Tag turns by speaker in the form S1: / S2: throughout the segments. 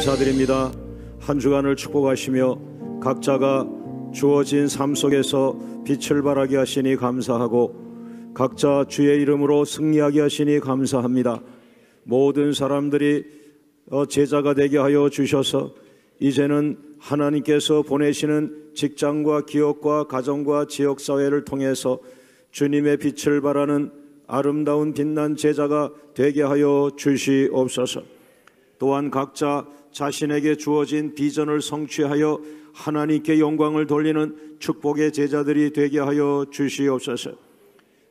S1: 감사드립니다. 한 주간을 축복하시며 각자가 주어진 삶 속에서 빛을 발하게 하시니 감사하고 각자 주의 이름으로 승리하게 하시니 감사합니다. 모든 사람들이 제자가 되게 하여 주셔서 이제는 하나님께서 보내시는 직장과 기업과 가정과 지역사회를 통해서 주님의 빛을 발하는 아름다운 빛난 제자가 되게 하여 주시옵소서. 또한 각자 자신에게 주어진 비전을 성취하여 하나님께 영광을 돌리는 축복의 제자들이 되게 하여 주시옵소서.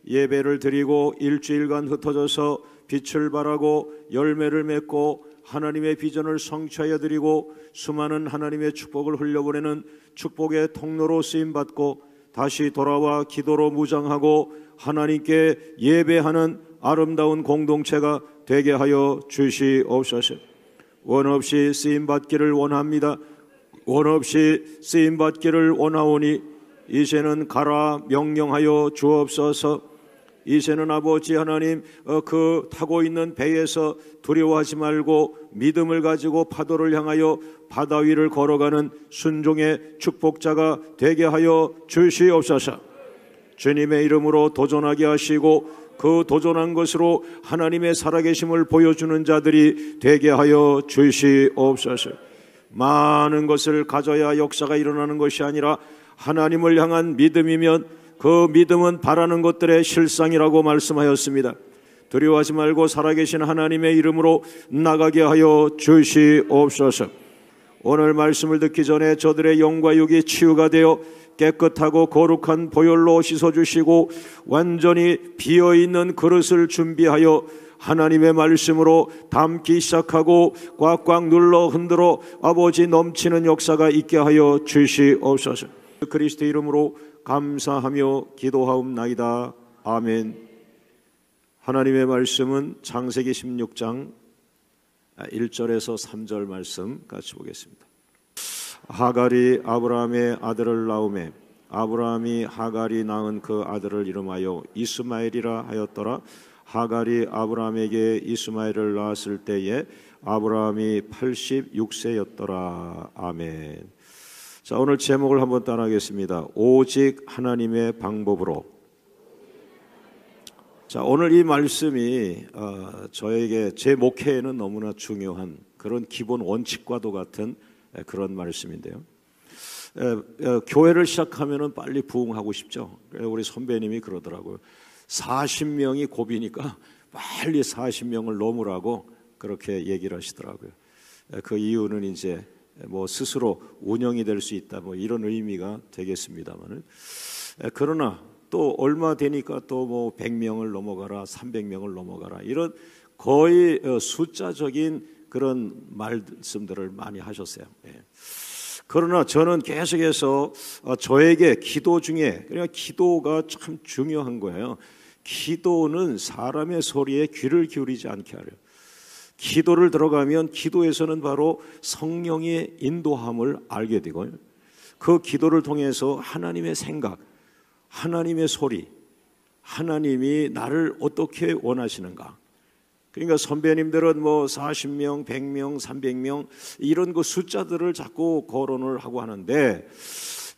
S1: 예배를 드리고 일주일간 흩어져서 빛을 발하고 열매를 맺고 하나님의 비전을 성취하여 드리고 수많은 하나님의 축복을 흘려보내는 축복의 통로로 쓰임받고 다시 돌아와 기도로 무장하고 하나님께 예배하는 아름다운 공동체가 되게 하여 주시옵소서. 원없이 쓰임받기를 원합니다. 원없이 쓰임받기를 원하오니 이제는 가라 명령하여 주옵소서. 이제는 아버지 하나님 그 타고 있는 배에서 두려워하지 말고 믿음을 가지고 파도를 향하여 바다 위를 걸어가는 순종의 축복자가 되게 하여 주시옵소서. 주님의 이름으로 도전하게 하시고 그 도전한 것으로 하나님의 살아계심을 보여주는 자들이 되게 하여 주시옵소서. 많은 것을 가져야 역사가 일어나는 것이 아니라 하나님을 향한 믿음이면 그 믿음은 바라는 것들의 실상이라고 말씀하였습니다. 두려워하지 말고 살아계신 하나님의 이름으로 나가게 하여 주시옵소서. 오늘 말씀을 듣기 전에 저들의 영과 육이 치유가 되어 깨끗하고 거룩한 보혈로 씻어주시고 완전히 비어있는 그릇을 준비하여 하나님의 말씀으로 담기 시작하고 꽉꽉 눌러 흔들어 아버지 넘치는 역사가 있게 하여 주시옵소서. 그리스도 이름으로 감사하며 기도하옵나이다. 아멘. 하나님의 말씀은 창세기 16장 1절에서 3절 말씀 같이 보겠습니다. 하갈이 아브라함의 아들을 낳으매 아브라함이 하갈이 낳은 그 아들을 이름하여 이스마엘이라 하였더라. 하갈이 아브라함에게 이스마엘을 낳았을 때에 아브라함이 86세였더라. 아멘. 자, 오늘 제목을 한번 따라하겠습니다. 오직 하나님의 방법으로. 자, 오늘 이 말씀이 저에게 제 목회에는 너무나 중요한 그런 기본 원칙과도 같은 그런 말씀인데요. 교회를 시작하면은 빨리 부흥하고 싶죠. 우리 선배님이 그러더라고요. 40명이 고비니까 빨리 40명을 넘으라고 그렇게 얘기를 하시더라고요. 그 이유는 이제 뭐 스스로 운영이 될 수 있다 뭐 이런 의미가 되겠습니다만은, 그러나 또 얼마 되니까 또 뭐 100명을 넘어가라 300명을 넘어가라 이런 거의 숫자적인 그런 말씀들을 많이 하셨어요. 그러나 저는 계속해서 저에게 기도 중에, 그러니까 기도가 참 중요한 거예요. 기도는 사람의 소리에 귀를 기울이지 않게 하려. 기도를 들어가면 기도에서는 바로 성령의 인도함을 알게 되고, 그 기도를 통해서 하나님의 생각, 하나님의 소리, 하나님이 나를 어떻게 원하시는가. 그러니까 선배님들은 뭐 40명, 100명, 300명 이런 그 숫자들을 자꾸 거론을 하고 하는데,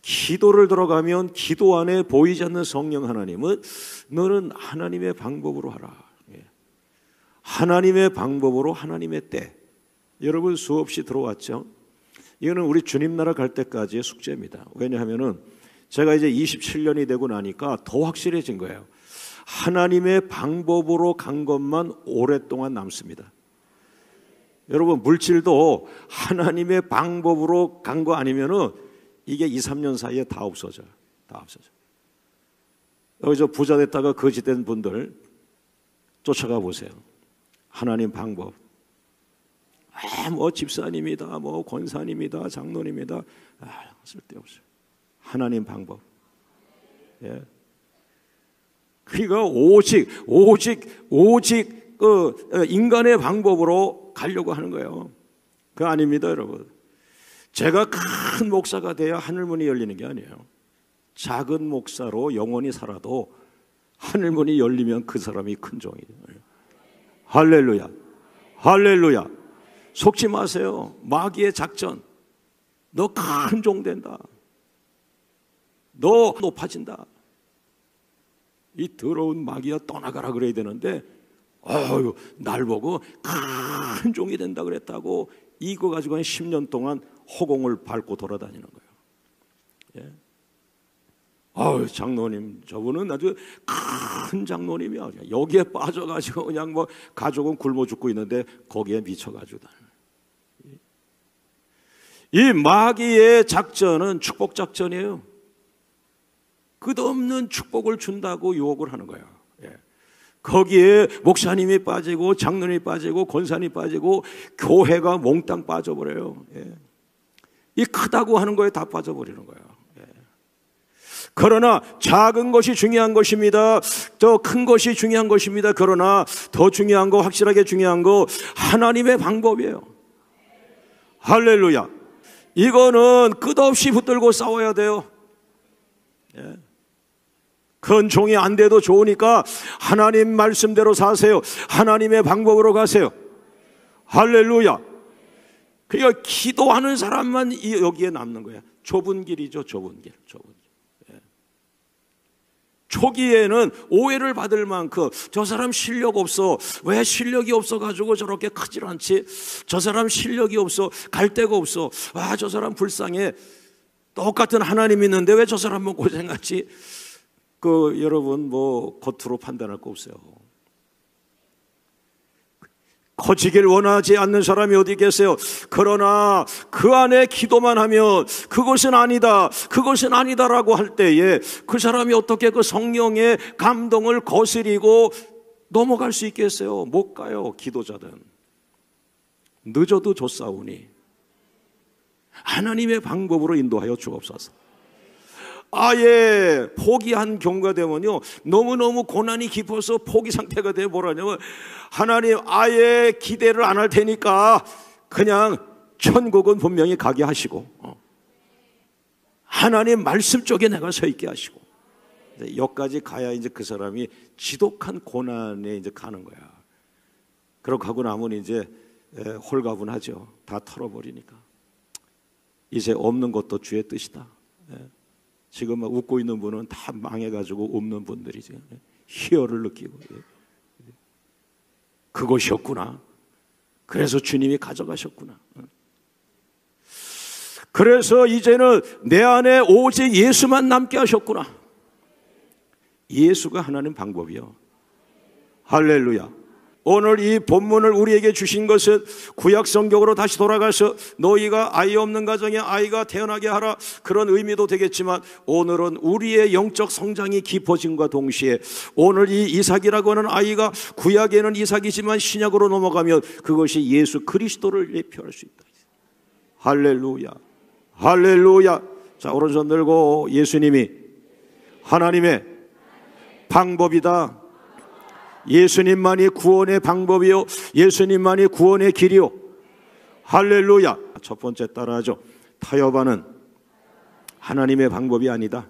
S1: 기도를 들어가면 기도 안에 보이지 않는 성령 하나님은 너는 하나님의 방법으로 하라. 하나님의 방법으로 하나님의 때. 여러분 수없이 들어왔죠. 이거는 우리 주님 나라 갈 때까지의 숙제입니다. 왜냐하면은 제가 이제 27년이 되고 나니까 더 확실해진 거예요. 하나님의 방법으로 간 것만 오랫동안 남습니다. 여러분 물질도 하나님의 방법으로 간 거 아니면은 이게 2, 3년 사이에 다 없어져요. 다 없어져. 여기서 부자 됐다가 거지 된 분들 쫓아가 보세요. 하나님 방법. 뭐 집사님이다, 뭐 권사님이다, 장로님이다, 쓸데없어요. 하나님 방법. 예. 그러니까 오직 인간의 방법으로 가려고 하는 거예요. 그거 아닙니다, 여러분. 제가 큰 목사가 돼야 하늘문이 열리는 게 아니에요. 작은 목사로 영원히 살아도 하늘문이 열리면 그 사람이 큰 종이에요. 할렐루야, 할렐루야. 속지 마세요. 마귀의 작전. 너 큰 종 된다. 너 높아진다. 이 더러운 마귀야 떠나가라 그래야 되는데 날 보고 큰 종이 된다 그랬다고 이거 가지고 한 10년 동안 허공을 밟고 돌아다니는 거예요. 예. 장로님 저분은 아주 큰 장로님이야. 여기에 빠져가지고 그냥 뭐 가족은 굶어 죽고 있는데 거기에 미쳐가지고 이 마귀의 작전은 축복 작전이에요. 끝없는 축복을 준다고 유혹을 하는 거예요. 예. 거기에 목사님이 빠지고 장로님이 빠지고 권사님이 빠지고 교회가 몽땅 빠져버려요. 예. 이 크다고 하는 거에 다 빠져버리는 거예요. 예. 그러나 작은 것이 중요한 것입니다. 더 큰 것이 중요한 것입니다. 그러나 더 중요한 거, 확실하게 중요한 거 하나님의 방법이에요. 할렐루야. 이거는 끝없이 붙들고 싸워야 돼요. 예. 큰 종이 안 돼도 좋으니까 하나님 말씀대로 사세요. 하나님의 방법으로 가세요. 할렐루야. 그러니까 기도하는 사람만 여기에 남는 거야. 좁은 길이죠. 좁은 길. 예. 초기에는 오해를 받을 만큼 저 사람 실력 없어. 왜 실력이 없어가지고 저렇게 크질 않지? 저 사람 실력이 없어. 갈 데가 없어. 저 사람 불쌍해. 똑같은 하나님 있는데 왜 저 사람만 고생하지? 여러분 뭐 겉으로 판단할 거 없어요. 커지길 원하지 않는 사람이 어디 계세요? 그러나 그 안에 기도만 하면 그것은 아니다, 그것은 아니다라고 할 때에 그 사람이 어떻게 그 성령의 감동을 거스리고 넘어갈 수 있겠어요? 못 가요. 기도자든 늦어도 좋사오니 하나님의 방법으로 인도하여 주옵소서. 아예 포기한 경우가 되면요, 너무너무 고난이 깊어서 포기 상태가 되어 뭐라냐면 하나님 아예 기대를 안 할 테니까 그냥 천국은 분명히 가게 하시고 하나님 말씀 쪽에 내가 서 있게 하시고 여기까지 가야 이제 그 사람이 지독한 고난에 이제 가는 거야. 그렇게 하고 나면 이제 홀가분하죠. 다 털어버리니까. 이제 없는 것도 주의 뜻이다. 지금 막 웃고 있는 분은 다 망해가지고 없는 분들이지. 희열을 느끼고 그것이었구나. 그래서 주님이 가져가셨구나. 그래서 이제는 내 안에 오직 예수만 남게 하셨구나. 예수가 하나님 방법이요. 할렐루야. 오늘 이 본문을 우리에게 주신 것은 구약 성경으로 다시 돌아가서 너희가 아이 없는 가정에 아이가 태어나게 하라, 그런 의미도 되겠지만 오늘은 우리의 영적 성장이 깊어짐과 동시에 오늘 이 이삭이라고 하는 아이가 구약에는 이삭이지만 신약으로 넘어가면 그것이 예수 그리스도를 예표할 수 있다. 할렐루야. 할렐루야. 자, 오른손 들고 예수님이 하나님의 방법이다. 예수님만이 구원의 방법이요, 예수님만이 구원의 길이요. 할렐루야. 첫 번째 따라하죠. 타협하는 하나님의 방법이 아니다.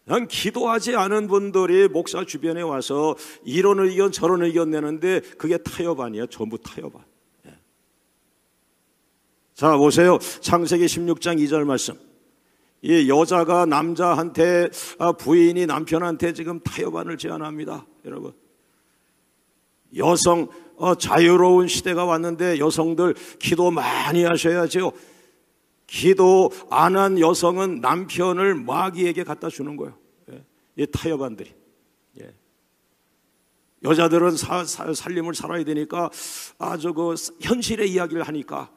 S1: 그냥 기도하지 않은 분들이 목사 주변에 와서 이런 의견 저런 의견 내는데 그게 타협 아니에요. 전부 타협. 자, 보세요. 창세기 16장 2절 말씀. 이 여자가 남자한테, 부인이 남편한테 지금 타협안을 제안합니다. 여러분, 여성 자유로운 시대가 왔는데 여성들 기도 많이 하셔야죠. 기도 안 한 여성은 남편을 마귀에게 갖다 주는 거예요. 이 타협안들이. 여자들은 살림을 살아야 되니까 아주 그 현실의 이야기를 하니까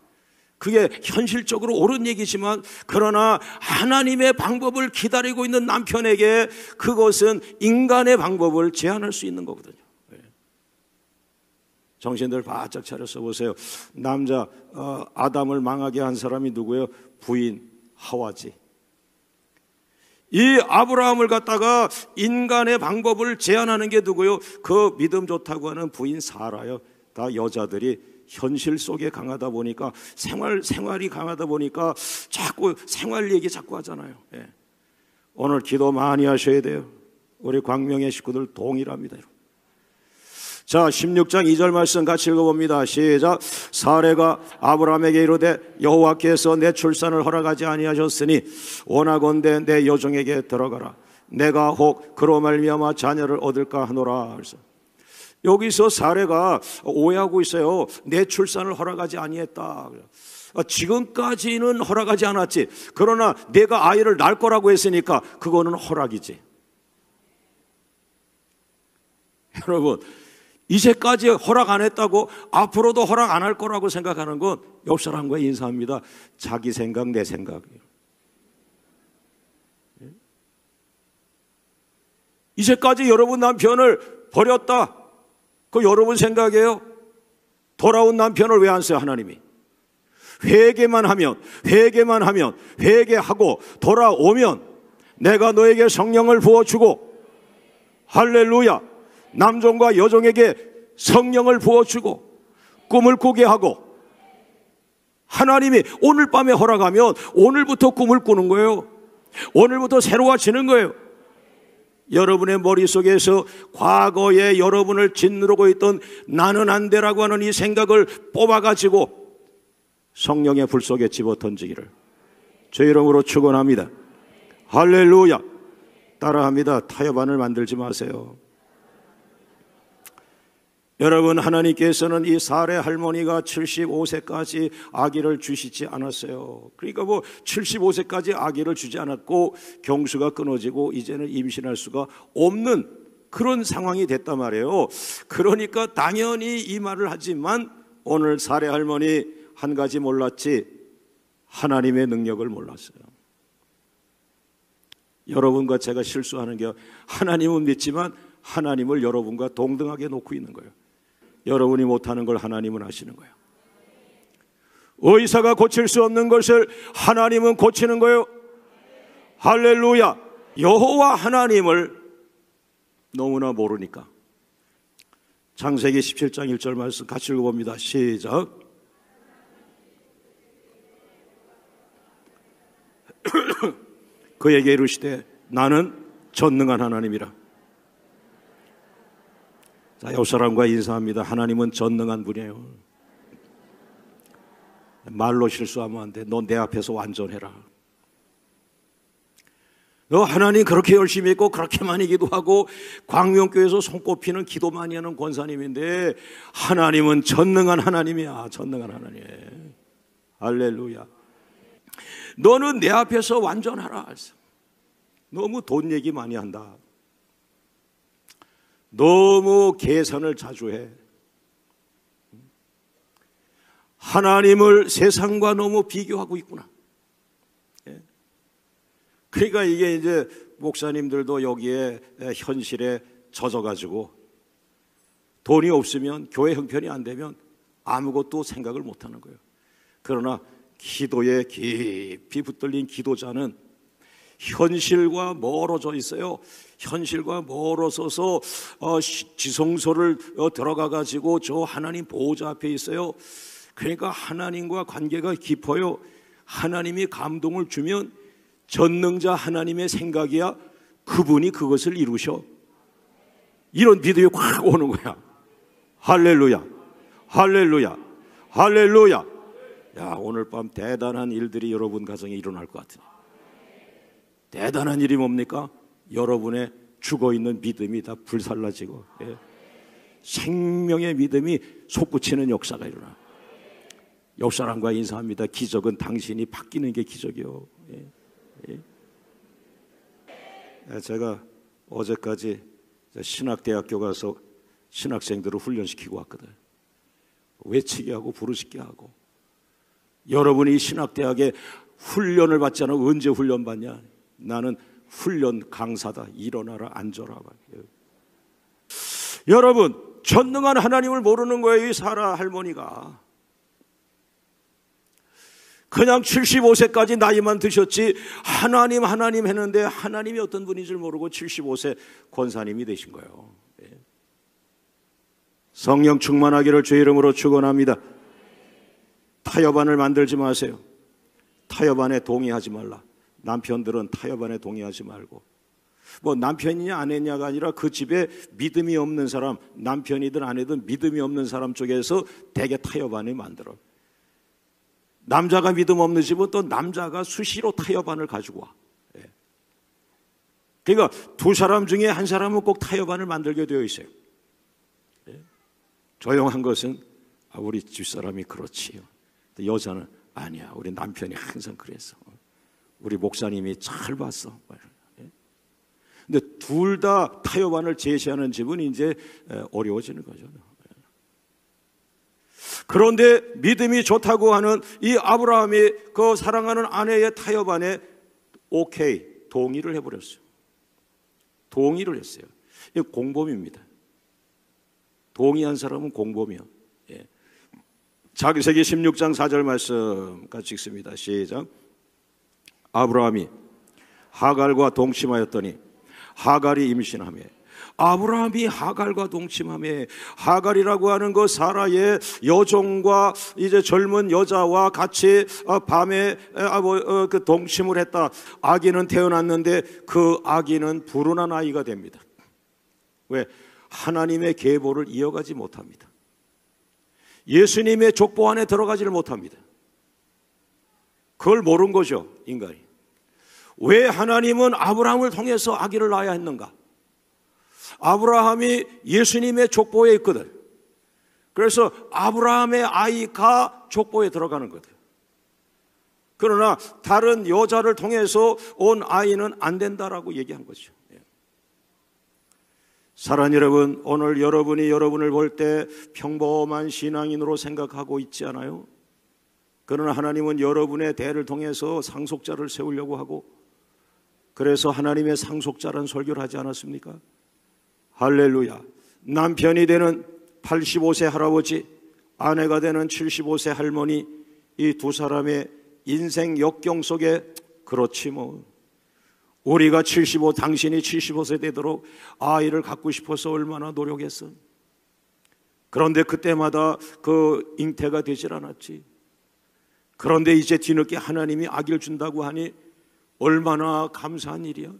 S1: 그게 현실적으로 옳은 얘기지만, 그러나 하나님의 방법을 기다리고 있는 남편에게 그것은 인간의 방법을 제안할 수 있는 거거든요. 정신들 바짝 차려서 보세요. 남자 아담을 망하게 한 사람이 누구예요? 부인 하와지. 이 아브라함을 갖다가 인간의 방법을 제안하는 게 누구예요? 그 믿음 좋다고 하는 부인 사라요. 다 여자들이 현실 속에 강하다 보니까, 생활이 강하다 보니까 자꾸 생활 얘기 자꾸 하잖아요. 오늘 기도 많이 하셔야 돼요. 우리 광명의 식구들 동일합니다. 자, 16장 2절 말씀 같이 읽어봅니다. 시작. 사레가 아브라함에게 이르되 여호와께서 내 출산을 허락하지 아니하셨으니 원하건대 내 여종에게 들어가라. 내가 혹 그로 말미암아 자녀를 얻을까 하노라. 그래서 여기서 사레가 오해하고 있어요. 내 출산을 허락하지 아니했다. 지금까지는 허락하지 않았지. 그러나 내가 아이를 낳을 거라고 했으니까 그거는 허락이지. 여러분, 이제까지 허락 안 했다고 앞으로도 허락 안 할 거라고 생각하는 건 옆 사람과 인사합니다. 자기 생각, 내 생각이에요. 이제까지 여러분 남편을 버렸다. 그 여러분 생각이에요. 돌아온 남편을 왜 안 써요, 하나님이? 회개만 하면, 회개하고 돌아오면 내가 너에게 성령을 부어주고, 할렐루야, 남종과 여종에게 성령을 부어주고 꿈을 꾸게 하고, 하나님이 오늘 밤에 허락하면 오늘부터 꿈을 꾸는 거예요. 오늘부터 새로워지는 거예요. 여러분의 머릿속에서 과거에 여러분을 짓누르고 있던 나는 안 되라고 하는 이 생각을 뽑아가지고 성령의 불 속에 집어던지기를 제 이름으로 축원합니다. 할렐루야. 따라합니다. 타협안을 만들지 마세요. 여러분, 하나님께서는 이 사레 할머니가 75세까지 아기를 주시지 않았어요. 그러니까 75세까지 아기를 주지 않았고 경수가 끊어지고 이제는 임신할 수가 없는 그런 상황이 됐단 말이에요. 그러니까 당연히 이 말을 하지만 오늘 사레 할머니 한 가지 몰랐지, 하나님의 능력을 몰랐어요. 여러분과 제가 실수하는 게, 하나님은 믿지만 하나님을 여러분과 동등하게 놓고 있는 거예요. 여러분이 못하는 걸 하나님은 하시는 거예요. 의사가 고칠 수 없는 것을 하나님은 고치는 거예요. 할렐루야. 여호와 하나님을 너무나 모르니까. 창세기 17장 1절 말씀 같이 읽어봅니다. 시작. 그에게 이르시되 나는 전능한 하나님이라. 자, 옆 사람과 인사합니다. 하나님은 전능한 분이에요. 말로 실수하면 안 돼. 너 내 앞에서 완전해라. 너 하나님 그렇게 열심히 했고 그렇게 많이 기도하고 광명교회에서 손꼽히는 기도 많이 하는 권사님인데 하나님은 전능한 하나님이야. 전능한 하나님. 할렐루야. 너는 내 앞에서 완전하라. 너무 돈 얘기 많이 한다. 너무 계산을 자주 해. 하나님을 세상과 너무 비교하고 있구나. 그러니까 이게 이제 목사님들도 여기에 현실에 젖어가지고 돈이 없으면 교회 형편이 안 되면 아무것도 생각을 못 하는 거예요. 그러나 기도에 깊이 붙들린 기도자는 현실과 멀어져 있어요. 현실과 멀어서서 지성소를 들어가 가지고 저 하나님 보호자 앞에 있어요. 그러니까 하나님과 관계가 깊어요. 하나님이 감동을 주면 전능자 하나님의 생각이야 그분이 그것을 이루셔. 이런 믿음이 확 오는 거야. 할렐루야. 할렐루야. 할렐루야. 야, 오늘 밤 대단한 일들이 여러분 가정에 일어날 것 같으니. 대단한 일이 뭡니까? 여러분의 죽어있는 믿음이 다 불살라지고 생명의 믿음이 솟구치는 역사가 일어나. 옆 사람과 인사합니다. 기적은 당신이 바뀌는 게 기적이요. 제가 어제까지 신학대학교 가서 신학생들을 훈련시키고 왔거든. 외치게 하고 부르시게 하고. 여러분이 신학대학에 훈련을 받잖아. 언제 훈련 받냐? 나는 훈련 강사다. 일어나라 앉아라. 여러분, 전능한 하나님을 모르는 거예요. 이 사라 할머니가. 그냥 75세까지 나이만 드셨지 하나님 했는데 하나님이 어떤 분인 줄 모르고 75세 권사님이 되신 거예요. 성령 충만하기를 주의 이름으로 축원합니다. 타협안을 만들지 마세요. 타협안에 동의하지 말라. 남편들은 타협안에 동의하지 말고 뭐 남편이냐 아내냐가 아니라 그 집에 믿음이 없는 사람, 남편이든 아내든 믿음이 없는 사람 쪽에서 대개 타협안을 만들어. 남자가 믿음 없는 집은 또 남자가 수시로 타협안을 가지고 와. 그러니까 두 사람 중에 한 사람은 꼭 타협안을 만들게 되어 있어요. 조용한 것은 우리 집사람이 그렇지요. 여자는 아니야, 우리 남편이 항상 그랬어. 우리 목사님이 잘 봤어. 근데 둘 다 타협안을 제시하는 집은 이제 어려워지는 거죠. 그런데 믿음이 좋다고 하는 이 아브라함이 그 사랑하는 아내의 타협안에 오케이, 동의를 해버렸어요. 동의를 했어요. 이게 공범입니다. 동의한 사람은 공범이요. 창세기 16장 4절 말씀 같이 읽습니다. 시작. 아브라함이 하갈과 동침하였더니 하갈이 임신하며, 아브라함이 하갈과 동침하며, 하갈이라고 하는 그 사라의 여종과 이제 젊은 여자와 같이 밤에 그 동침을 했다. 아기는 태어났는데 그 아기는 불운한 아이가 됩니다. 왜? 하나님의 계보를 이어가지 못합니다. 예수님의 족보 안에 들어가지를 못합니다. 그걸 모른 거죠, 인간이. 왜 하나님은 아브라함을 통해서 아기를 낳아야 했는가? 아브라함이 예수님의 족보에 있거든. 그래서 아브라함의 아이가 족보에 들어가는 거든. 그러나 다른 여자를 통해서 온 아이는 안 된다라고 얘기한 거죠. 사랑하는 여러분, 오늘 여러분이 여러분을 볼 때 평범한 신앙인으로 생각하고 있지 않아요? 그러나 하나님은 여러분의 대를 통해서 상속자를 세우려고 하고, 그래서 하나님의 상속자라는 설교를 하지 않았습니까? 할렐루야. 남편이 되는 85세 할아버지, 아내가 되는 75세 할머니, 이 두 사람의 인생 역경 속에, 그렇지 뭐, 우리가 75, 당신이 75세 되도록 아이를 갖고 싶어서 얼마나 노력했어. 그런데 그때마다 그 잉태가 되질 않았지. 그런데 이제 뒤늦게 하나님이 아기를 준다고 하니 얼마나 감사한 일이야.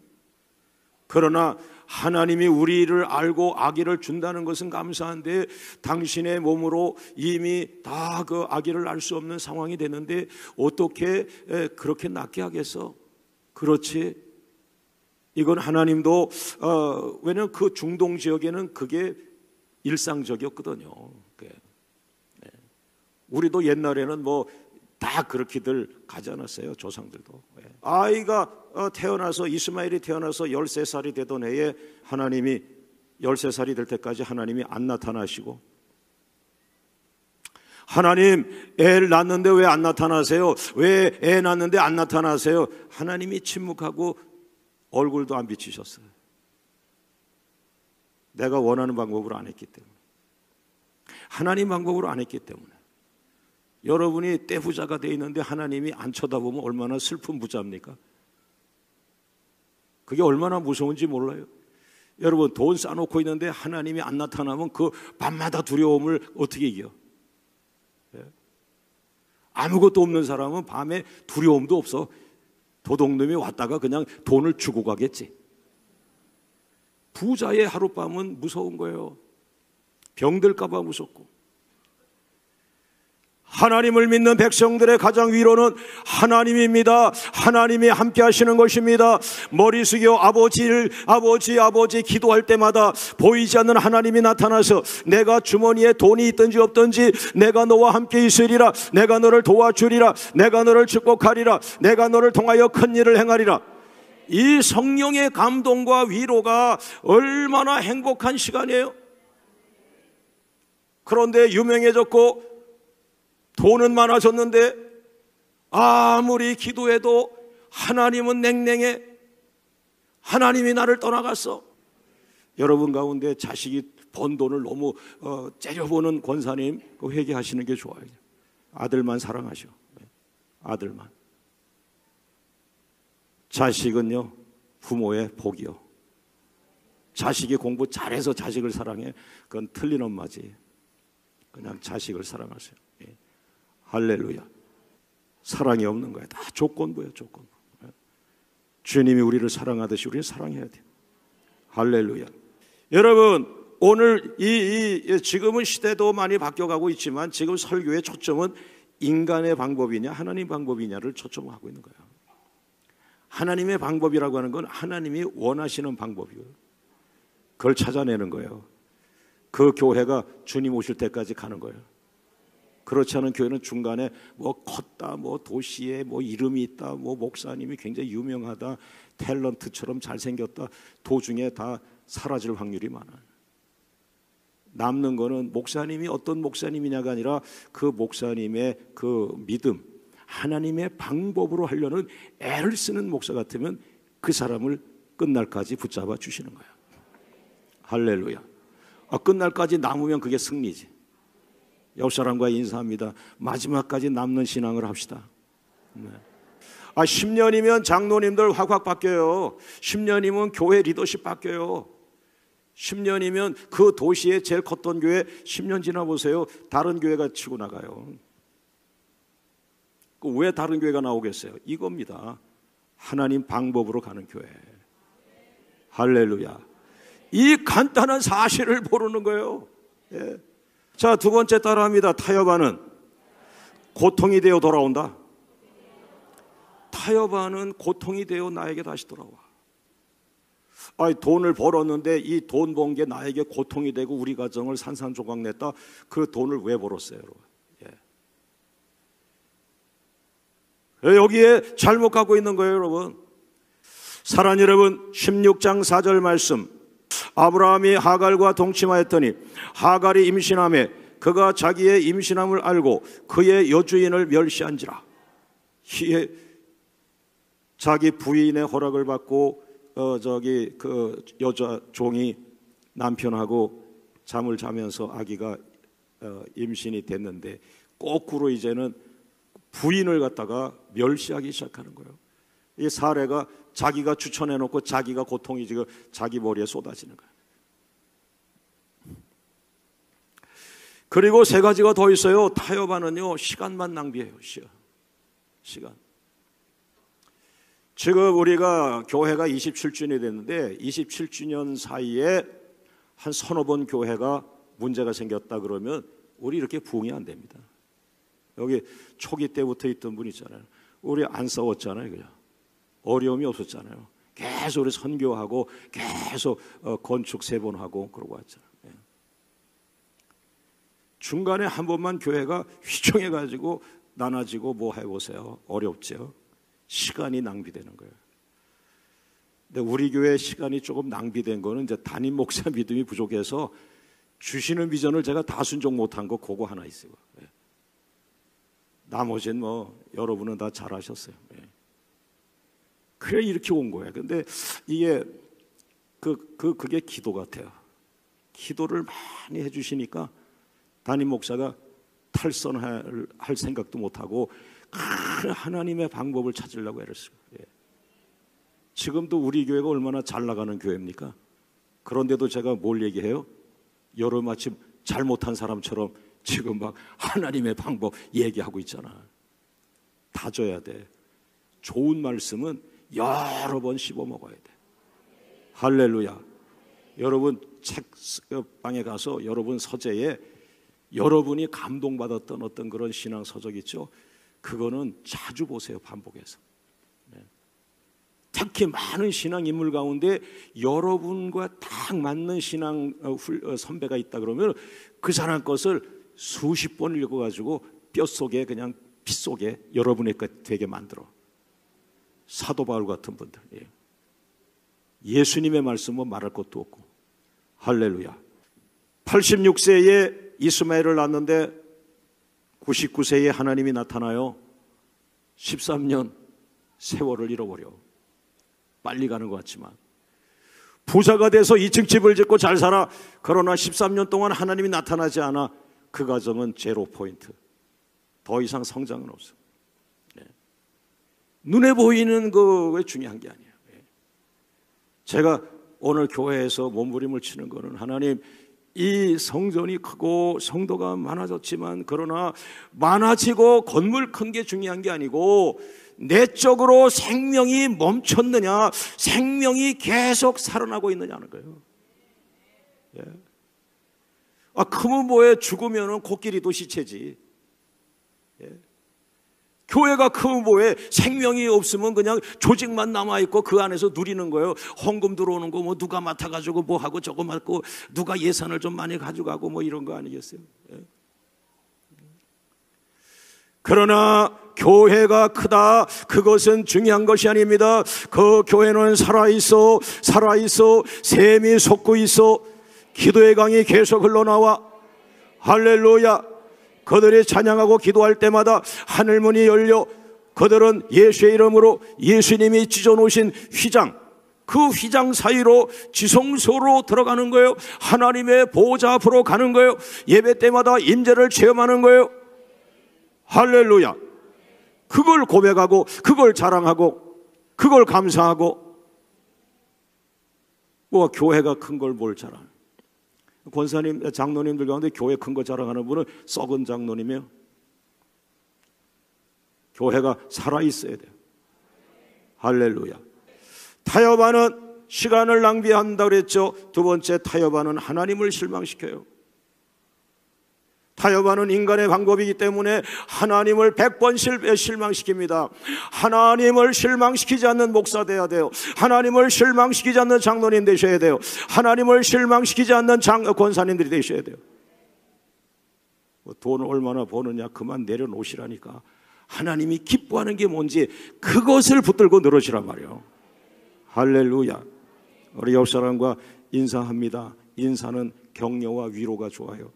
S1: 그러나 하나님이 우리를 알고 아기를 준다는 것은 감사한데, 당신의 몸으로 이미 다 그 아기를 낳을 수 없는 상황이 되는데 어떻게 그렇게 낳게 하겠어? 그렇지. 이건 하나님도 왜냐하면 그 중동 지역에는 그게 일상적이었거든요. 우리도 옛날에는 뭐 다 그렇게들 가지 않았어요, 조상들도. 아이가 태어나서, 이스마엘이 태어나서 13살이 되던 해에 하나님이 13살이 될 때까지 하나님이 안 나타나시고, 하나님 애를 낳는데 왜 안 나타나세요? 왜 애 낳는데 안 나타나세요? 하나님이 침묵하고 얼굴도 안 비치셨어요. 내가 원하는 방법으로 안 했기 때문에, 하나님 방법으로 안 했기 때문에. 여러분이 떼부자가 돼 있는데 하나님이 안 쳐다보면 얼마나 슬픈 부자입니까? 그게 얼마나 무서운지 몰라요. 여러분, 돈 쌓아놓고 있는데 하나님이 안 나타나면 그 밤마다 두려움을 어떻게 이겨? 아무것도 없는 사람은 밤에 두려움도 없어. 도둑놈이 왔다가 그냥 돈을 주고 가겠지. 부자의 하룻밤은 무서운 거예요. 병들까 봐 무섭고. 하나님을 믿는 백성들의 가장 위로는 하나님입니다. 하나님이 함께 하시는 것입니다. 머리 숙여 아버지 기도할 때마다 보이지 않는 하나님이 나타나서, 내가 주머니에 돈이 있든지 없든지 내가 너와 함께 있으리라, 내가 너를 도와주리라, 내가 너를 축복하리라, 내가 너를 통하여 큰 일을 행하리라. 이 성령의 감동과 위로가 얼마나 행복한 시간이에요. 그런데 유명해졌고 돈은 많아졌는데 아무리 기도해도 하나님은 냉랭해. 하나님이 나를 떠나갔어. 여러분 가운데 자식이 번 돈을 너무 째려보는 권사님, 회개하시는 게 좋아요. 아들만 사랑하셔. 아들만. 자식은요, 부모의 복이요. 자식이 공부 잘해서 자식을 사랑해, 그건 틀린 엄마지. 그냥 자식을 사랑하세요. 할렐루야. 사랑이 없는 거야. 다 조건부예요, 조건부. 주님이 우리를 사랑하듯이 우리는 사랑해야 돼요. 할렐루야. 여러분, 오늘 지금은 시대도 많이 바뀌어가고 있지만 지금 설교의 초점은 인간의 방법이냐 하나님 방법이냐를 초점하고 있는 거예요. 하나님의 방법이라고 하는 건 하나님이 원하시는 방법이고요. 그걸 찾아내는 거예요. 그 교회가 주님 오실 때까지 가는 거예요. 그렇지 않은 교회는 중간에 뭐 컸다, 뭐 도시에 뭐 이름이 있다, 뭐 목사님이 굉장히 유명하다, 탤런트처럼 잘생겼다, 도중에 다 사라질 확률이 많아요. 남는 거는 목사님이 어떤 목사님이냐가 아니라 그 목사님의 그 믿음, 하나님의 방법으로 하려는 애를 쓰는 목사 같으면 그 사람을 끝날까지 붙잡아 주시는 거예요. 할렐루야. 끝날까지 남으면 그게 승리지. 옆 사람과 인사합니다. 마지막까지 남는 신앙을 합시다. 네. 10년이면 장로님들 확 바뀌어요. 10년이면 교회 리더십 바뀌어요. 10년이면 그 도시에 제일 컸던 교회 10년 지나 보세요. 다른 교회가 치고 나가요. 왜 다른 교회가 나오겠어요? 이겁니다. 하나님 방법으로 가는 교회. 할렐루야. 이 간단한 사실을 모르는 거예요. 예. 자, 두 번째 따라합니다. 타협하는 고통이 되어 돌아온다. 타협하는 고통이 되어 나에게 다시 돌아와. 돈을 벌었는데 이 돈 번 게 나에게 고통이 되고 우리 가정을 산산조각 냈다. 그 돈을 왜 벌었어요, 여러분? 예. 여기에 잘못 가고 있는 거예요, 여러분. 사랑하는 여러분, 16장 4절 말씀. 아브라함이 하갈과 동침하였더니 하갈이 임신하매 그가 자기의 임신함을 알고 그의 여주인을 멸시한지라. 자기 부인의 허락을 받고 그 여자 종이 남편하고 잠을 자면서 아기가 임신이 됐는데 거꾸로 이제는 부인을 갖다가 멸시하기 시작하는 거예요. 이 사례가 자기가 추천해놓고 자기가 고통이 지금 자기 머리에 쏟아지는 거예요. 그리고 세 가지가 더 있어요. 타협하는요, 시간만 낭비해요. 시간. 지금 우리가 교회가 27주년이 됐는데 27주년 사이에 한 서너 번 교회가 문제가 생겼다 그러면 우리 이렇게 부응이 안 됩니다. 여기 초기 때부터 있던 분 있잖아요. 우리 안 싸웠잖아요. 그냥 어려움이 없었잖아요. 계속 우리 선교하고 계속 건축 3번 하고 그러고 왔잖아요. 중간에 한 번만 교회가 휘청해가지고 나눠지고 뭐 해보세요. 어렵죠. 시간이 낭비되는 거예요. 근데 우리 교회 시간이 조금 낭비된 거는 이제 담임 목사 믿음이 부족해서 주시는 비전을 제가 다 순종 못한 거 그거 하나 있어요. 나머지는 뭐 여러분은 다 잘하셨어요. 그래 이렇게 온 거예요. 근데 이게 그게 기도 같아요. 기도를 많이 해주시니까 담임 목사가 탈선할 생각도 못하고 하나님의 방법을 찾으려고 애를 쓰고. 지금도 우리 교회가 얼마나 잘 나가는 교회입니까? 그런데도 제가 뭘 얘기해요? 여러분 마침 잘못한 사람처럼 지금 막 하나님의 방법 얘기하고 있잖아. 다져야 돼. 좋은 말씀은 여러 번 씹어 먹어야 돼. 할렐루야. 여러분 책방에 가서 여러분 서재에 여러분이 감동받았던 어떤 그런 신앙 서적 있죠? 그거는 자주 보세요. 반복해서. 특히 많은 신앙 인물 가운데 여러분과 딱 맞는 신앙 선배가 있다 그러면 그 사람 것을 수십 번 읽어가지고 뼛속에 그냥 피 속에 여러분의 것 되게 만들어. 사도 바울 같은 분들. 예수님의 말씀은 말할 것도 없고. 할렐루야. 86세에 이스마엘을 낳았는데 99세에 하나님이 나타나요. 13년 세월을 잃어버려. 빨리 가는 것 같지만 부자가 돼서 2층 집을 짓고 잘 살아. 그러나 13년 동안 하나님이 나타나지 않아. 그 가정은 제로 포인트. 더 이상 성장은 없어. 눈에 보이는 그게 중요한 게 아니에요. 제가 오늘 교회에서 몸부림을 치는 거는 하나님 이 성전이 크고 성도가 많아졌지만, 그러나 많아지고 건물 큰 게 중요한 게 아니고 내적으로 생명이 멈췄느냐, 생명이 계속 살아나고 있느냐는 거예요. 예. 크면 뭐해, 죽으면 코끼리도 시체지. 예. 교회가 크면 뭐해, 생명이 없으면 그냥 조직만 남아있고 그 안에서 누리는 거예요. 헌금 들어오는 거 뭐 누가 맡아가지고 뭐 하고 저거 맡고 누가 예산을 좀 많이 가져가고 뭐 이런 거 아니겠어요? 예. 그러나 교회가 크다, 그것은 중요한 것이 아닙니다. 그 교회는 살아있어, 샘이 솟고 있어. 기도의 강이 계속 흘러나와. 할렐루야. 그들이 찬양하고 기도할 때마다 하늘문이 열려 그들은 예수의 이름으로 예수님이 찢어놓으신 휘장, 그 휘장 사이로 지성소로 들어가는 거예요. 하나님의 보호자 앞으로 가는 거예요. 예배 때마다 임재를 체험하는 거예요. 할렐루야. 그걸 고백하고, 그걸 자랑하고, 그걸 감사하고. 뭐 교회가 큰 걸 뭘 자랑? 권사님, 장로님들 가운데 교회 큰 거 자랑하는 분은 썩은 장로님이에요. 교회가 살아있어야 돼요. 할렐루야. 타협하는 시간을 낭비한다 그랬죠. 두 번째, 타협하는 하나님을 실망시켜요. 타협하는 인간의 방법이기 때문에 하나님을 100번 실망시킵니다. 하나님을 실망시키지 않는 목사 돼야 돼요. 하나님을 실망시키지 않는 장로님 되셔야 돼요. 하나님을 실망시키지 않는 권사님들이 되셔야 돼요. 돈 얼마나 버느냐 그만 내려놓으시라니까. 하나님이 기뻐하는 게 뭔지 그것을 붙들고 늘어지란 말이에요. 할렐루야. 우리 옆 사람과 인사합니다. 인사는 격려와 위로가 좋아요.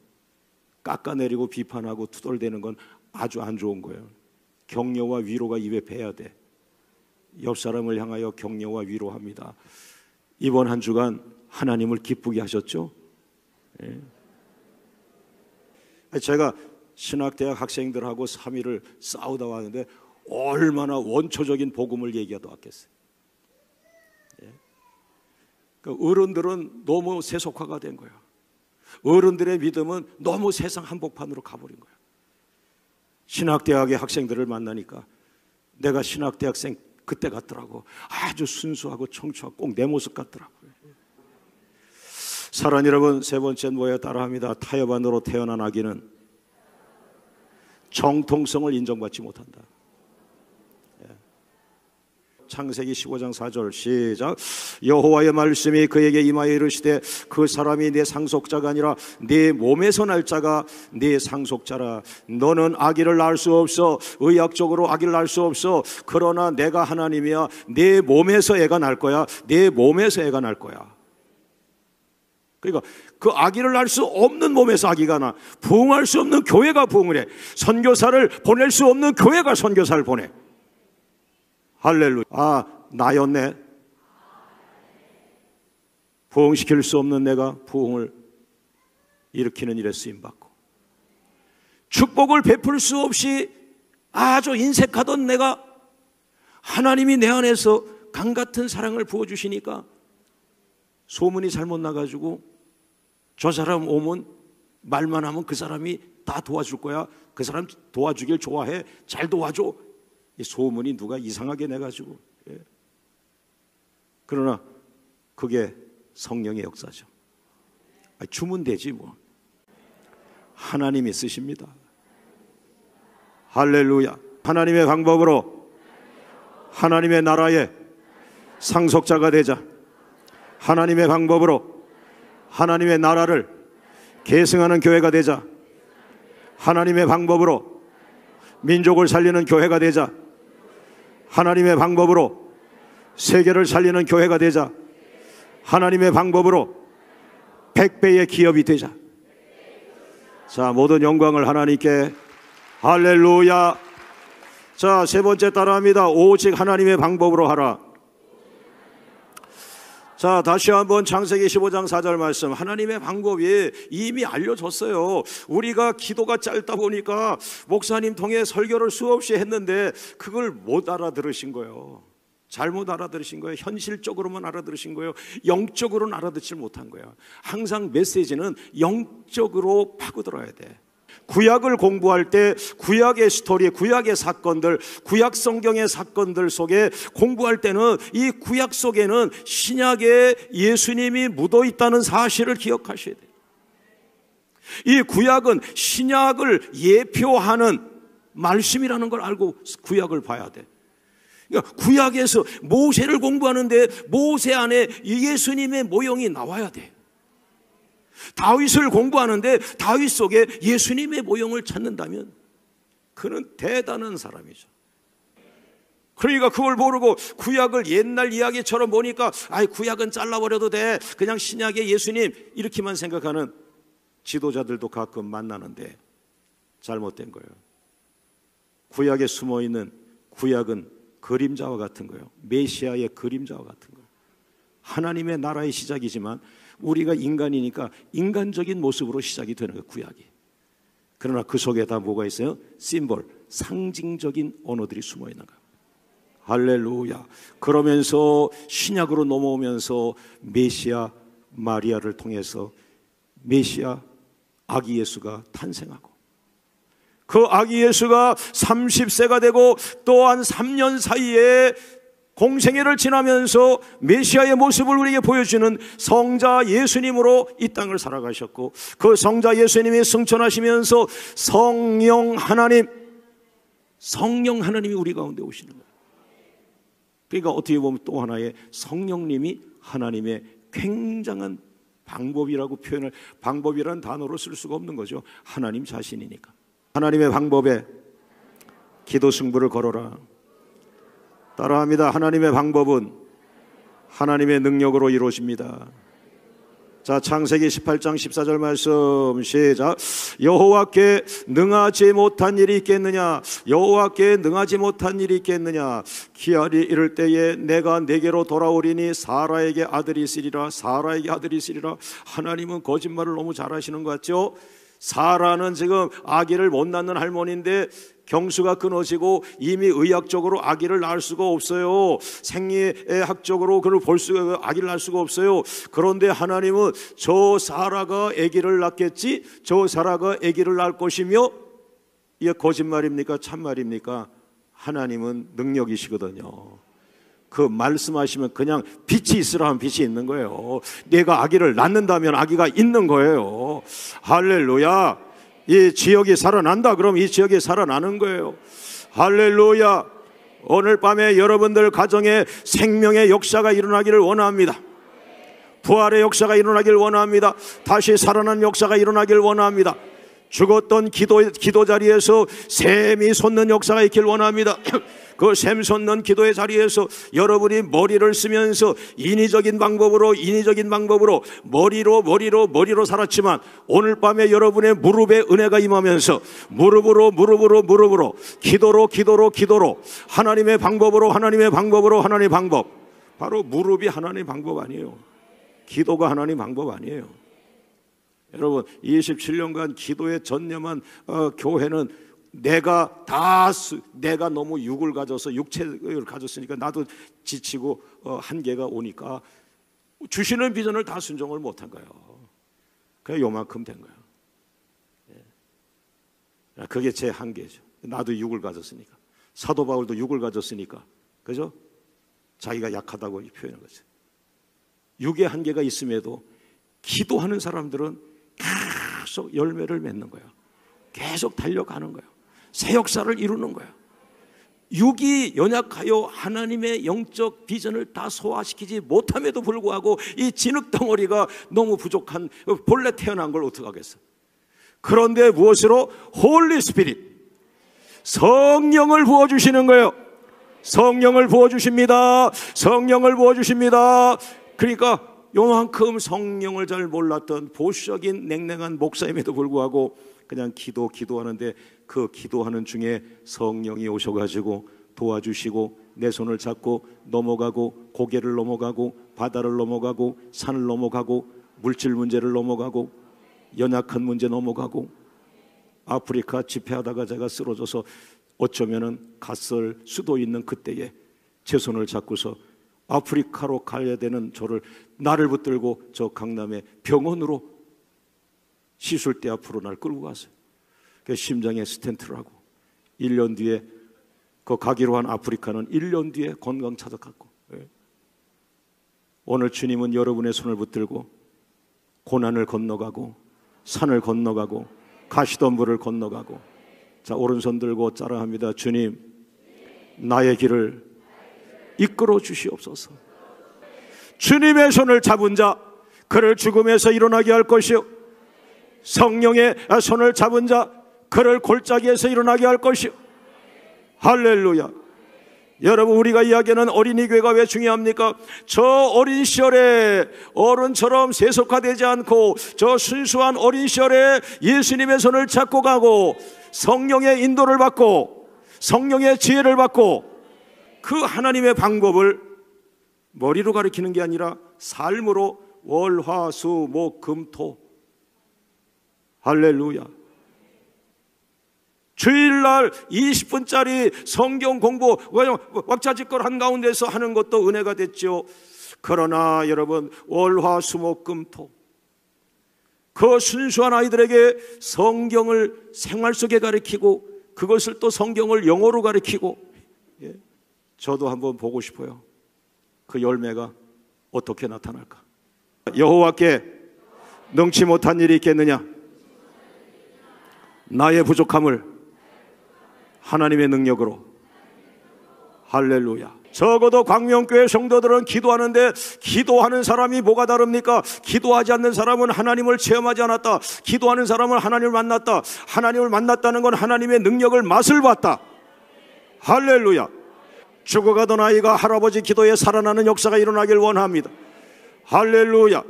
S1: 깎아내리고 비판하고 투덜대는 건 아주 안 좋은 거예요. 격려와 위로가 입에 배야 돼. 옆 사람을 향하여 격려와 위로합니다. 이번 한 주간 하나님을 기쁘게 하셨죠? 예. 제가 신학대학 학생들하고 3일을 싸우다 왔는데 얼마나 원초적인 복음을 얘기하다 왔겠어요. 예. 그러니까 어른들은 너무 세속화가 된 거예요. 어른들의 믿음은 너무 세상 한복판으로 가버린 거예요. 신학대학의 학생들을 만나니까 내가 신학대학생 그때 같더라고. 아주 순수하고 청초하고 꼭 내 모습 같더라고요. 사랑 여러분, 세 번째 뭐에 따라합니다. 타협 안으로 태어난 아기는 정통성을 인정받지 못한다. 창세기 15장 4절 시작. 여호와의 말씀이 그에게 임하여 이르시되 그 사람이 내 상속자가 아니라 내 몸에서 날 자가 내 상속자라. 너는 아기를 낳을 수 없어. 의학적으로 아기를 낳을 수 없어. 그러나 내가 하나님이야. 내 몸에서 애가 날 거야. 내 몸에서 애가 날 거야. 그러니까 그 아기를 낳을 수 없는 몸에서 아기가 나. 부흥할 수 없는 교회가 부흥을 해. 선교사를 보낼 수 없는 교회가 선교사를 보내. 할렐루야. 나였네. 부흥시킬 수 없는 내가 부흥을 일으키는 일에 쓰임받고, 축복을 베풀 수 없이 아주 인색하던 내가 하나님이 내 안에서 강같은 사랑을 부어주시니까 소문이 잘못 나가지고 저 사람 오면 말만 하면 그 사람이 다 도와줄 거야. 그 사람 도와주길 좋아해. 잘 도와줘. 이 소문이 누가 이상하게 내가지고. 예. 그러나 그게 성령의 역사죠. 주면 되지 뭐. 하나님이 쓰십니다. 할렐루야. 하나님의 방법으로 하나님의 나라의 상속자가 되자. 하나님의 방법으로 하나님의 나라를 계승하는 교회가 되자. 하나님의 방법으로 민족을 살리는 교회가 되자. 하나님의 방법으로 세계를 살리는 교회가 되자. 하나님의 방법으로 100배의 기업이 되자. 자, 모든 영광을 하나님께. 할렐루야. 자, 세 번째 따라합니다. 오직 하나님의 방법으로 하라. 자, 다시 한번 창세기 15장 4절 말씀. 하나님의 방법이 이미 알려졌어요. 우리가 기도가 짧다 보니까 목사님 통해 설교를 수없이 했는데 그걸 못 알아들으신 거예요. 잘못 알아들으신 거예요. 현실적으로만 알아들으신 거예요. 영적으로는 알아듣지 못한 거예요. 항상 메시지는 영적으로 파고들어야 돼. 구약을 공부할 때 구약의 스토리, 구약의 사건들, 구약 성경의 사건들 속에 공부할 때는 이 구약 속에는 신약에 예수님이 묻어 있다는 사실을 기억하셔야 돼요. 이 구약은 신약을 예표하는 말씀이라는 걸 알고 구약을 봐야 돼. 그러니까 구약에서 모세를 공부하는데 모세 안에 예수님의 모형이 나와야 돼. 다윗을 공부하는데 다윗 속에 예수님의 모형을 찾는다면 그는 대단한 사람이죠. 그러니까 그걸 모르고 구약을 옛날 이야기처럼 보니까 아이 구약은 잘라버려도 돼, 그냥 신약의 예수님 이렇게만 생각하는 지도자들도 가끔 만나는데 잘못된 거예요. 구약에 숨어있는 구약은 그림자와 같은 거예요. 메시아의 그림자와 같은 거예요. 하나님의 나라의 시작이지만 우리가 인간이니까 인간적인 모습으로 시작이 되는 거예요, 구약이. 그러나 그 속에 다 뭐가 있어요? 심볼, 상징적인 언어들이 숨어 있는 거예요. 할렐루야. 그러면서 신약으로 넘어오면서 메시아 마리아를 통해서 메시아 아기 예수가 탄생하고, 그 아기 예수가 30세가 되고 또한 3년 사이에 공생애를 지나면서 메시아의 모습을 우리에게 보여주는 성자 예수님으로 이 땅을 살아가셨고, 그 성자 예수님이 승천하시면서 성령 하나님이 우리 가운데 오시는 거예요. 그러니까 어떻게 보면 또 하나의 성령님이 하나님의 굉장한 방법이라고 표현을, 방법이라는 단어로 쓸 수가 없는 거죠. 하나님 자신이니까. 하나님의 방법에 기도 승부를 걸어라. 따라합니다. 하나님의 방법은 하나님의 능력으로 이루어집니다. 자, 창세기 18장 14절 말씀 시작. 여호와께 능하지 못한 일이 있겠느냐? 여호와께 능하지 못한 일이 있겠느냐? 기한이 이를 때에 내가 내게로 돌아오리니 사라에게 아들이 있으리라. 사라에게 아들이 있으리라. 하나님은 거짓말을 너무 잘하시는 것 같죠? 사라는 지금 아기를 못 낳는 할머니인데 경수가 끊어지고 이미 의학적으로 아기를 낳을 수가 없어요. 생리학적으로 그걸 볼 수가, 아기를 낳을 수가 없어요. 그런데 하나님은 저 사라가 아기를 낳겠지, 저 사라가 아기를 낳을 것이며, 이게 거짓말입니까? 참말입니까? 하나님은 능력이시거든요. 그 말씀하시면 그냥 빛이 있으라 하면 빛이 있는 거예요. 내가 아기를 낳는다면 아기가 있는 거예요. 할렐루야. 이 지역이 살아난다 그러면 이 지역이 살아나는 거예요. 할렐루야. 오늘 밤에 여러분들 가정에 생명의 역사가 일어나기를 원합니다. 부활의 역사가 일어나기를 원합니다. 다시 살아난 역사가 일어나기를 원합니다. 죽었던 기도 자리에서 샘이 솟는 역사가 있길 원합니다. 그 샘 솟는 기도의 자리에서 여러분이 머리를 쓰면서 인위적인 방법으로 머리로 살았지만 오늘 밤에 여러분의 무릎에 은혜가 임하면서 무릎으로 기도로 하나님의 방법, 바로 무릎이 하나님의 방법 아니에요. 기도가 하나님의 방법 아니에요. 여러분 27년간 기도에 전념한 교회는 내가 너무 육을 가져서 육체를 가졌으니까 나도 지치고 한계가 오니까 주시는 비전을 다 순종을 못한 거예요. 그냥 요만큼 된 거예요. 그게 제 한계죠. 나도 육을 가졌으니까. 사도 바울도 육을 가졌으니까, 그죠? 자기가 약하다고 표현한 거죠. 육의 한계가 있음에도 기도하는 사람들은 계속 열매를 맺는 거예요. 계속 달려가는 거예요. 새 역사를 이루는 거예요. 육이 연약하여 하나님의 영적 비전을 다 소화시키지 못함에도 불구하고 이 진흙덩어리가 너무 부족한, 본래 태어난 걸 어떻게 하겠어? 그런데 무엇으로? 홀리 스피릿, 성령을 부어주시는 거예요. 성령을 부어주십니다. 그러니까 요만큼 성령을 잘 몰랐던 보수적인 냉랭한 목사임에도 불구하고 그냥 기도하는데 그 기도하는 중에 성령이 오셔가지고 도와주시고 내 손을 잡고 넘어가고, 고개를 넘어가고, 바다를 넘어가고, 산을 넘어가고, 물질 문제를 넘어가고, 연약한 문제 넘어가고, 아프리카 집회하다가 제가 쓰러져서 어쩌면은 갔을 수도 있는 그때에 제 손을 잡고서 아프리카로 가야 되는 저를, 나를 붙들고 저 강남의 병원으로 시술대 앞으로 날 끌고 갔어요. 그 심장에 스텐트를 하고 1년 뒤에 그 가기로 한 아프리카는 1년 뒤에 건강 찾아갔고, 오늘 주님은 여러분의 손을 붙들고 고난을 건너가고 산을 건너가고 가시덤불을 건너가고, 자, 오른손 들고 따라합니다. 주님, 나의 길을 이끌어 주시옵소서. 주님의 손을 잡은 자 그를 죽음에서 일어나게 할 것이요, 성령의 손을 잡은 자 그를 골짜기에서 일어나게 할 것이요. 할렐루야. 여러분, 우리가 이야기하는 어린이 교회가 왜 중요합니까? 저 어린 시절에 어른처럼 세속화되지 않고 저 순수한 어린 시절에 예수님의 손을 잡고 가고 성령의 인도를 받고 성령의 지혜를 받고 그 하나님의 방법을 머리로 가르치는 게 아니라 삶으로 월, 화, 수, 목, 금, 토. 할렐루야. 주일날 20분짜리 성경 공부 왁자지껄 한가운데서 하는 것도 은혜가 됐죠. 그러나 여러분, 월, 화, 수, 목, 금, 토, 그 순수한 아이들에게 성경을 생활 속에 가르치고 그것을 또 성경을 영어로 가르치고, 저도 한번 보고 싶어요. 그 열매가 어떻게 나타날까? 여호와께 능치 못한 일이 있겠느냐? 나의 부족함을 하나님의 능력으로. 할렐루야. 적어도 광명교회 성도들은 기도하는데 기도하는 사람이 뭐가 다릅니까? 기도하지 않는 사람은 하나님을 체험하지 않았다. 기도하는 사람은 하나님을 만났다. 하나님을 만났다는 건 하나님의 능력을 맛을 봤다. 할렐루야. 죽어가던 아이가 할아버지 기도에 살아나는 역사가 일어나길 원합니다. 할렐루야.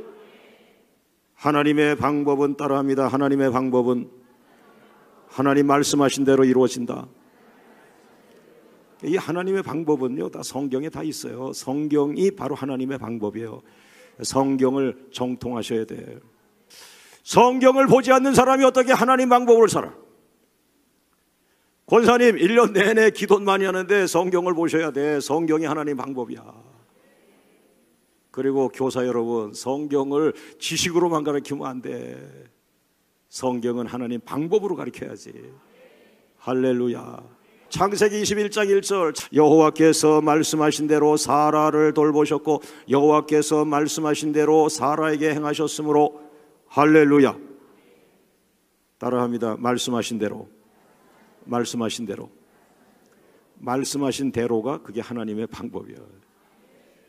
S1: 하나님의 방법은 따라합니다. 하나님의 방법은 하나님 말씀하신 대로 이루어진다. 이 하나님의 방법은요, 다 성경에 다 있어요. 성경이 바로 하나님의 방법이에요. 성경을 정통하셔야 돼요. 성경을 보지 않는 사람이 어떻게 하나님 방법을 살아? 권사님 1년 내내 기도 많이 하는데 성경을 보셔야 돼. 성경이 하나님 방법이야. 그리고 교사 여러분, 성경을 지식으로만 가르치면 안 돼. 성경은 하나님 방법으로 가르쳐야지. 할렐루야. 창세기 21장 1절, 여호와께서 말씀하신 대로 사라를 돌보셨고 여호와께서 말씀하신 대로 사라에게 행하셨으므로. 할렐루야. 따라합니다. 말씀하신 대로. 말씀하신 대로. 말씀하신 대로가 그게 하나님의 방법이에요.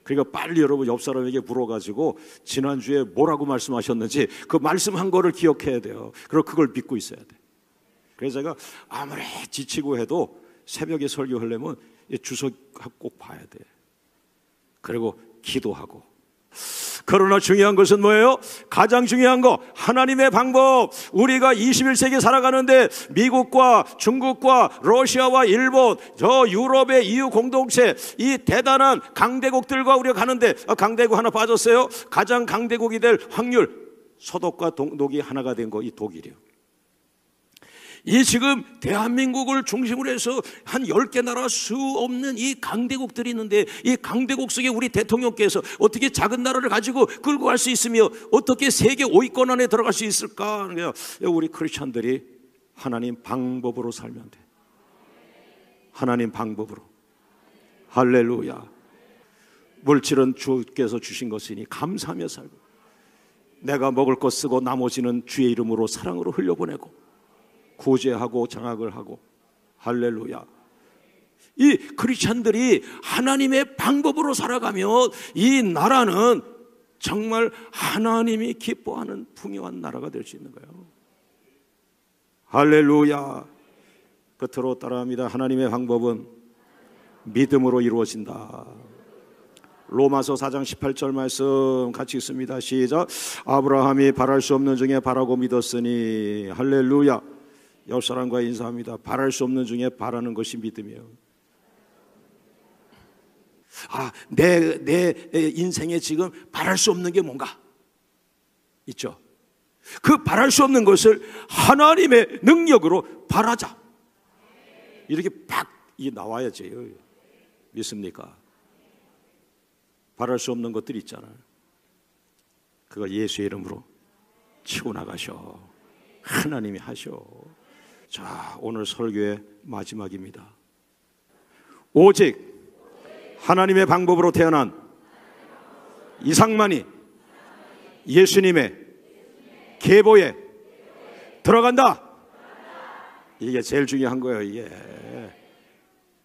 S1: 그러니까 빨리 여러분 옆 사람에게 물어가지고 지난주에 뭐라고 말씀하셨는지 그 말씀한 거를 기억해야 돼요. 그리고 그걸 믿고 있어야 돼. 그래서 제가 아무리 지치고 해도 새벽에 설교하려면 주석 꼭 봐야 돼. 그리고 기도하고. 그러나 중요한 것은 뭐예요? 가장 중요한 거, 하나님의 방법. 우리가 21세기 살아가는데 미국과 중국과 러시아와 일본, 저 유럽의 EU 공동체, 이 대단한 강대국들과 우리가 가는데, 강대국 하나 빠졌어요. 가장 강대국이 될 확률, 서독과 동독이 하나가 된 거, 이 독일이요. 이 지금 대한민국을 중심으로 해서 한 10개 나라 수 없는 이 강대국들이 있는데, 이 강대국 속에 우리 대통령께서 어떻게 작은 나라를 가지고 끌고 갈 수 있으며 어떻게 세계 5위권 안에 들어갈 수 있을까? 우리 크리스찬들이 하나님 방법으로 살면 돼. 하나님 방법으로. 할렐루야. 물질은 주께서 주신 것이니 감사하며 살고, 내가 먹을 것 쓰고 나머지는 주의 이름으로 사랑으로 흘려보내고 구제하고 장악을 하고. 할렐루야. 이 크리스찬들이 하나님의 방법으로 살아가면 이 나라는 정말 하나님이 기뻐하는 풍요한 나라가 될 수 있는 거예요. 할렐루야. 끝으로 따라합니다. 하나님의 방법은 믿음으로 이루어진다. 로마서 4장 18절 말씀 같이 읽습니다. 시작. 아브라함이 바랄 수 없는 중에 바라고 믿었으니. 할렐루야. 옆 사람과 인사합니다. 바랄 수 없는 중에 바라는 것이 믿음이에요. 내 인생에 지금 바랄 수 없는 게 뭔가 있죠. 그 바랄 수 없는 것을 하나님의 능력으로 바라자. 이렇게 팍 나와야지. 믿습니까? 바랄 수 없는 것들이 있잖아요. 그거 예수의 이름으로 치고 나가셔. 하나님이 하셔. 자, 오늘 설교의 마지막입니다. 오직 하나님의 방법으로 태어난 이상만이 예수님의 계보에 들어간다. 이게 제일 중요한 거예요. 이게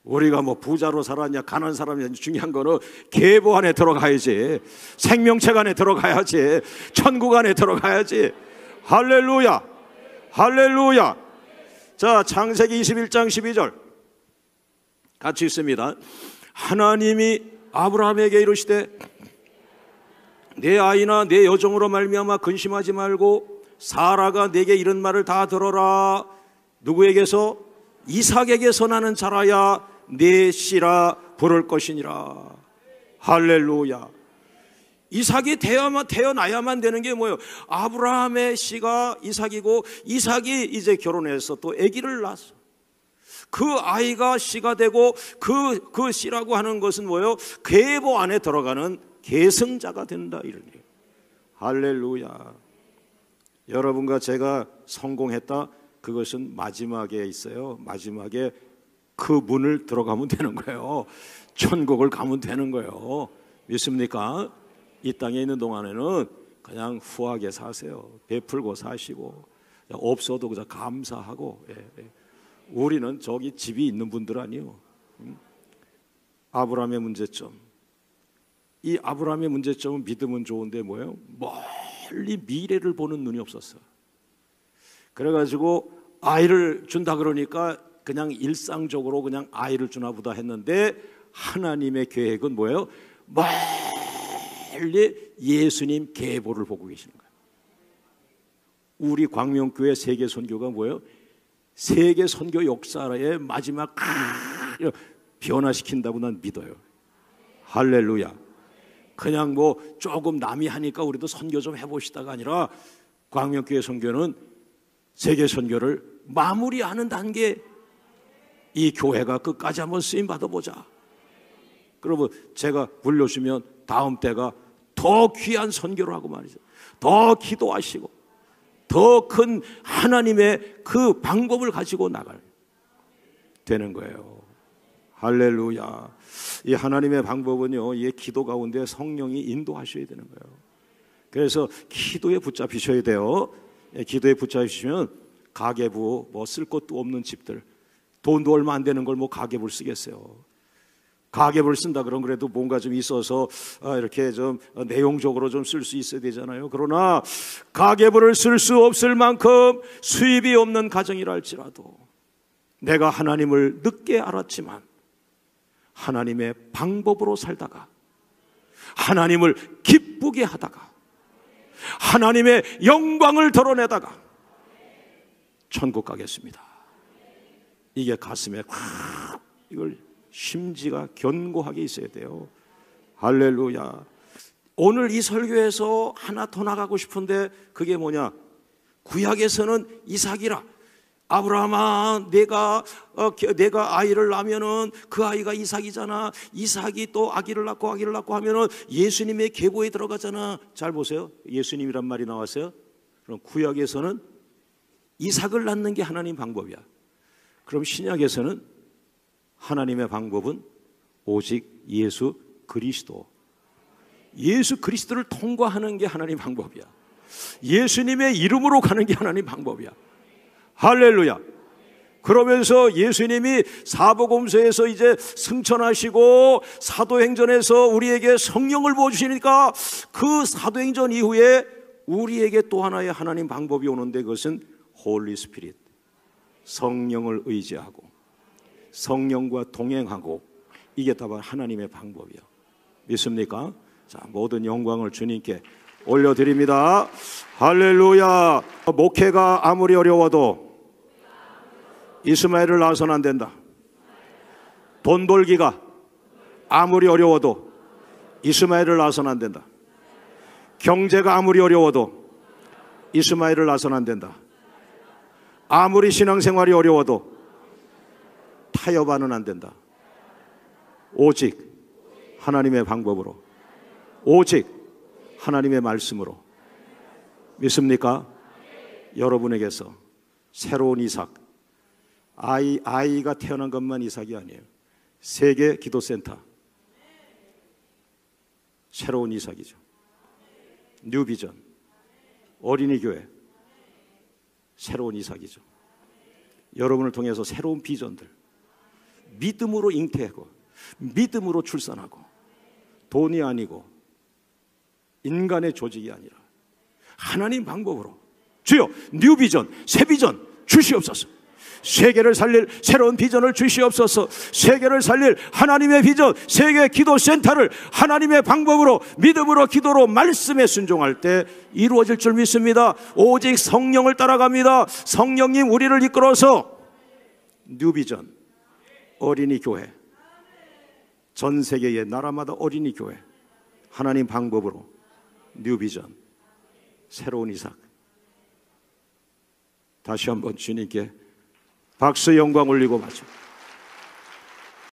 S1: 우리가 뭐 부자로 살았냐 가난한 사람이냐 중요한 거는 계보 안에 들어가야지. 생명책 안에 들어가야지. 천국 안에 들어가야지. 할렐루야, 할렐루야. 자, 창세기 21장 12절 같이 읽습니다. 하나님이 아브라함에게 이르시되 내 아이나 내 여종으로 말미암아 근심하지 말고 사라가 내게 이런 말을 다 들어라. 누구에게서? 이삭에게서 나는 자라야 내 씨라 부를 것이니라. 할렐루야. 이삭이 태어나야만 되는 게 뭐예요? 아브라함의 씨가 이삭이고, 이삭이 이제 결혼해서 또 아기를 낳았어. 그 아이가 씨가 되고, 그 씨라고 하는 것은 뭐예요? 계보 안에 들어가는 계승자가 된다, 이런 얘기예요. 할렐루야. 여러분과 제가 성공했다, 그것은 마지막에 있어요. 마지막에 그 문을 들어가면 되는 거예요. 천국을 가면 되는 거예요. 믿습니까? 이 땅에 있는 동안에는 그냥 후하게 사세요. 베풀고 사시고, 없어도 그냥 감사하고. 우리는 저기 집이 있는 분들 아니에요. 아브라함의 문제점. 이 아브라함의 문제점은 믿음은 좋은데 뭐예요? 멀리 미래를 보는 눈이 없었어요. 그래가지고 아이를 준다 그러니까 그냥 일상적으로 그냥 아이를 주나 보다 했는데, 하나님의 계획은 뭐예요? 멀리 예수님 계보를 보고 계시는 거예요. 우리 광명교회 세계 선교가 뭐예요? 세계 선교 역사의 마지막 변화시킨다고 난 믿어요. 할렐루야. 그냥 뭐 조금 남이 하니까 우리도 선교 좀 해보시다가 아니라, 광명교회 선교는 세계 선교를 마무리하는 단계, 이 교회가 끝까지 한번 쓰임 받아보자. 그러면 제가 불러주면 다음 때가 더 귀한 선교를 하고 말이죠. 더 기도하시고 더 큰 하나님의 그 방법을 가지고 나갈 되는 거예요. 할렐루야. 이 하나님의 방법은요, 이 기도 가운데 성령이 인도하셔야 되는 거예요. 그래서 기도에 붙잡히셔야 돼요. 기도에 붙잡히시면 가계부, 뭐 쓸 것도 없는 집들, 돈도 얼마 안 되는 걸 뭐 가계부를 쓰겠어요. 가계부를 쓴다 그러면 그래도 뭔가 좀 있어서 이렇게 좀 내용적으로 좀 쓸 수 있어야 되잖아요. 그러나 가계부를 쓸 수 없을 만큼 수입이 없는 가정이라 할지라도, 내가 하나님을 늦게 알았지만 하나님의 방법으로 살다가, 하나님을 기쁘게 하다가, 하나님의 영광을 드러내다가 천국 가겠습니다. 이게 가슴에 이걸 심지가 견고하게 있어야 돼요. 할렐루야. 오늘 이 설교에서 하나 더 나가고 싶은데, 그게 뭐냐? 구약에서는 이삭이라, 아브라함아 내가 아이를 낳으면은 그 아이가 이삭이잖아. 이삭이 또 아기를 낳고 하면은 예수님의 계보에 들어가잖아. 잘 보세요. 예수님이란 말이 나왔어요. 그럼 구약에서는 이삭을 낳는 게 하나님 방법이야. 그럼 신약에서는 하나님의 방법은 오직 예수 그리스도. 예수 그리스도를 통과하는 게 하나님 방법이야. 예수님의 이름으로 가는 게 하나님 방법이야. 할렐루야. 그러면서 예수님이 사복음서에서 이제 승천하시고 사도행전에서 우리에게 성령을 부어주시니까, 그 사도행전 이후에 우리에게 또 하나의 하나님 방법이 오는데, 그것은 홀리 스피릿, 성령을 의지하고 성령과 동행하고, 이게 다 하나님의 방법이요. 믿습니까? 자, 모든 영광을 주님께 올려드립니다. 할렐루야. 목회가 아무리 어려워도 이스마엘을 낳아서는 안 된다. 돈 벌기가 아무리 어려워도 이스마엘을 낳아서는 안 된다. 경제가 아무리 어려워도 이스마엘을 낳아서는 안 된다. 아무리 신앙생활이 어려워도 타협하는 안 된다. 오직 하나님의 방법으로 오직 하나님의 말씀으로. 믿습니까? 여러분에게서 새로운 이삭, 아이가 태어난 것만 이삭이 아니에요. 세계 기도센터, 새로운 이삭이죠. 뉴비전, 어린이 교회, 새로운 이삭이죠. 여러분을 통해서 새로운 비전들, 믿음으로 잉태하고 믿음으로 출산하고, 돈이 아니고 인간의 조직이 아니라 하나님 방법으로, 주여 뉴비전, 새 비전 주시옵소서. 세계를 살릴 새로운 비전을 주시옵소서. 세계를 살릴 하나님의 비전, 세계 기도센터를 하나님의 방법으로, 믿음으로, 기도로, 말씀에 순종할 때 이루어질 줄 믿습니다. 오직 성령을 따라갑니다. 성령님 우리를 이끌어서 뉴비전, 어린이 교회, 전 세계의 나라마다 어린이 교회, 하나님 방법으로 뉴비전, 새로운 이삭. 다시 한번 주님께 박수 영광 올리고 마칩니다.